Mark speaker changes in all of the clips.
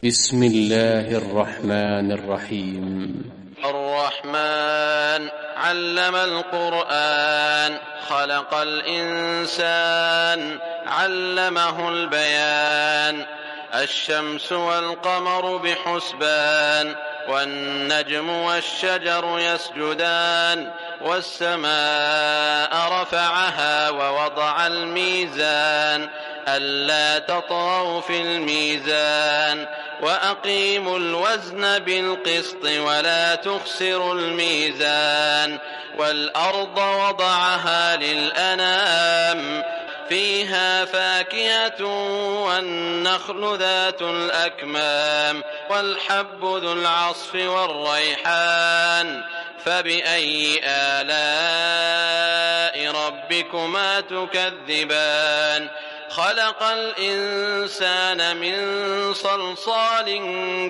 Speaker 1: بسم الله الرحمن الرحيم.
Speaker 2: الرحمن علم القرآن خلق الإنسان علمه البيان. الشمس والقمر بحسبان والنجم والشجر يسجدان والسماء رفعها ووضع الميزان ألا تطغوا في الميزان وأقيموا الوزن بالقسط ولا تخسروا الميزان. والأرض وضعها للأنام فيها فاكهة والنخل ذات الأكمام والحب ذو العصف والريحان. فبأي آلاء ربكما تكذبان؟ خلق الإنسان من صلصال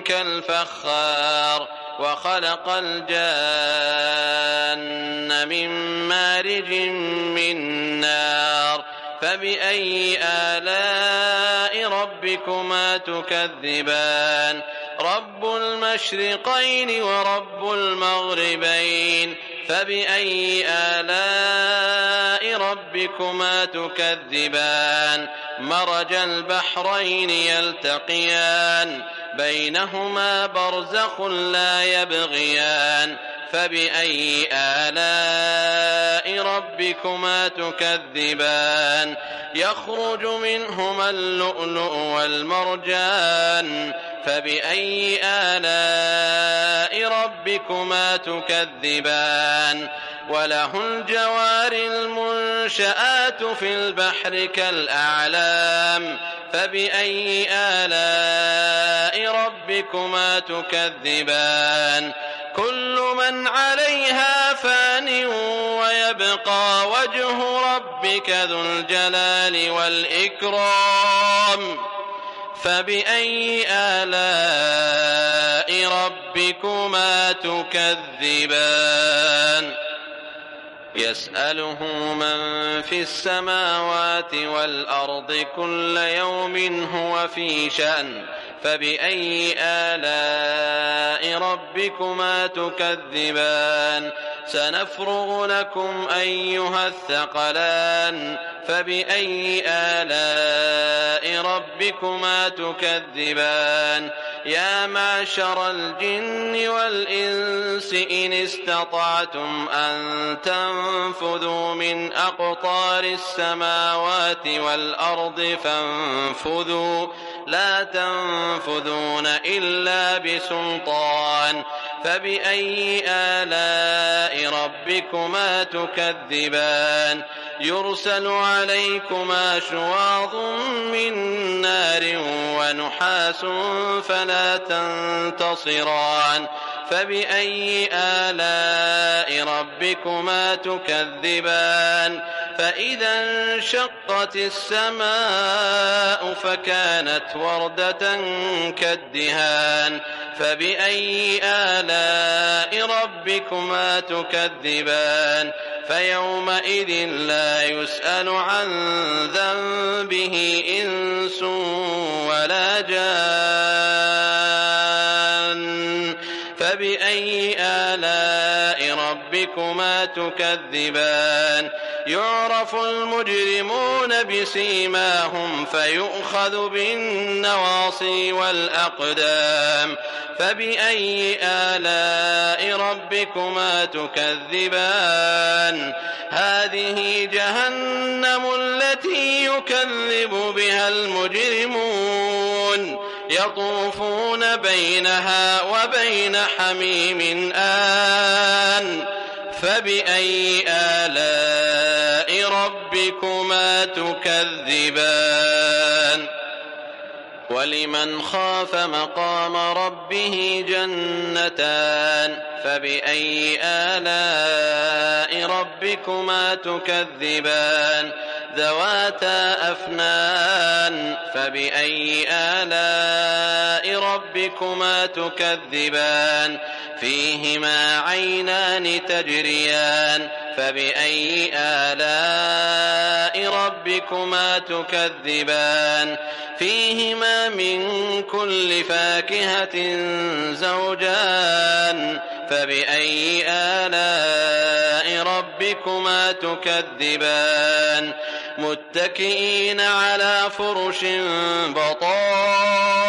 Speaker 2: كالفخار وخلق الجان من مارج من نار. فبأي آلاء ربكما تكذبان؟ رب المشرقين ورب المغربين. فبأي آلاء ربكما تكذبان؟ مرج البحرين يلتقيان بينهما برزخ لا يبغيان. فبأي آلاء ربكما تكذبان؟ يخرج منهما اللؤلؤ والمرجان. فبأي آلاء ربكما تكذبان؟ وله الجوار المنشآت في البحر كالأعلام. فبأي آلاء ربكما تكذبان؟ كل من عليها فان ويبقى وجه ربك ذو الجلال والإكرام. فبأي آلاء ربكما تكذبان؟ يسأله من في السماوات والأرض كل يوم هو في شأن. فبأي آلاء ربكما تكذبان؟ سنفرغ لكم أيها الثقلان. فبأي آلاء ربكما تكذبان؟ يا معشر الجن والإنس إن استطعتم أن تنفذوا من أقطار السماوات والأرض فانفذوا لا تنفذون إلا بسلطان. فبأي آلاء ربكما تكذبان؟ يرسل عليكما شواظ من نار ونحاس فلا تنتصران. فبأي آلاء ربكما تكذبان؟ فإذا انشقت السماء فكانت وردة كالدهان. فبأي آلاء ربكما تكذبان؟ فيومئذ لا يسأل عن ذنبه إنس ولا جان. فبأي آلاء ربكما تكذبان؟ يعرف المجرمون بسيماهم فيؤخذ بالنواصي والأقدام. فبأي آلاء ربكما تكذبان؟ هذه جهنم التي يكذب بها المجرمون يطوفون بينها وبين حميم آن. فبأي آلاء ربكما تكذبان؟ ولمن خاف مقام ربه جنتان. فبأي آلاء ربكما تكذبان؟ ذواتا أفنان. فبأي آلاء ربكما تكذبان؟ فيهما عينان تجريان فبأي آلاء ربكما تكذبان فيهما من كل فاكهة زوجان فبأي آلاء ربكما تكذبان متكئين على فرش بطائنها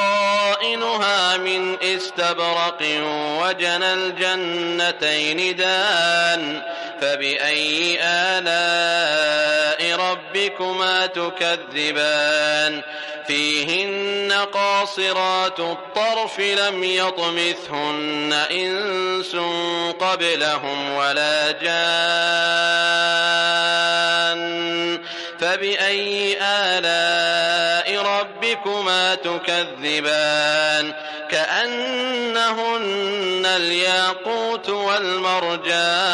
Speaker 2: من استبرق وجنى الجنتين دان فبأي آلاء ربكما تكذبان فيهن قاصرات الطرف لم يطمثهن إنس قبلهم ولا جان فبأي آلاء ربكما تكذبان كأنهن الياقوت والمرجان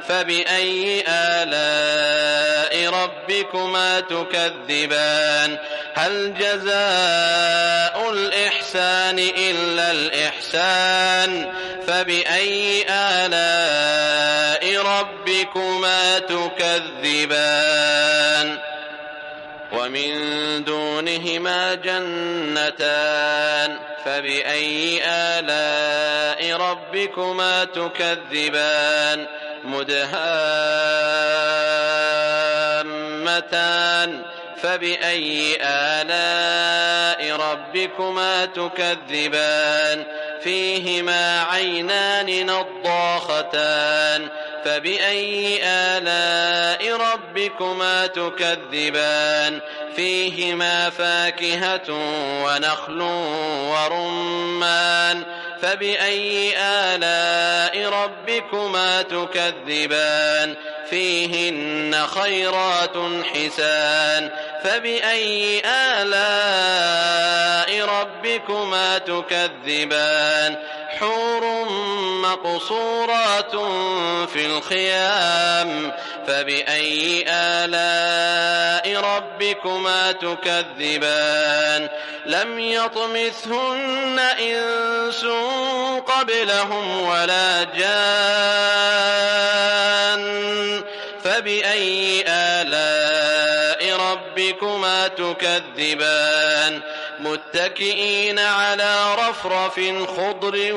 Speaker 2: فبأي آلاء ربكما تكذبان هل جزاء الإحسان إلا الإحسان فبأي آلاء ربكما تكذبان ومن دونهما جنتان فبأي آلاء ربكما تكذبان مدهامتان فبأي آلاء ربكما تكذبان فيهما عينان نضاختان فبأي آلاء ربكما تكذبان فيهما فاكهة ونخل ورمان فبأي آلاء ربكما تكذبان فيهن خيرات حسان فبأي آلاء ربكما تكذبان حور مقصورات في الخيام فبأي آلاء ربكما تكذبان لم يطمثهن إنس قبلهم ولا جان فبأي آلاء ربكما تكذبان متكئين على رفرف خضر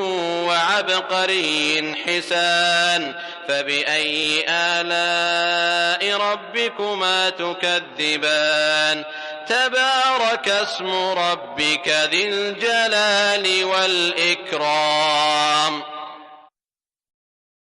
Speaker 2: وعبقري حسان فبأي آلاء ربكما تكذبان تبارك اسم ربك ذي الجلال والإكرام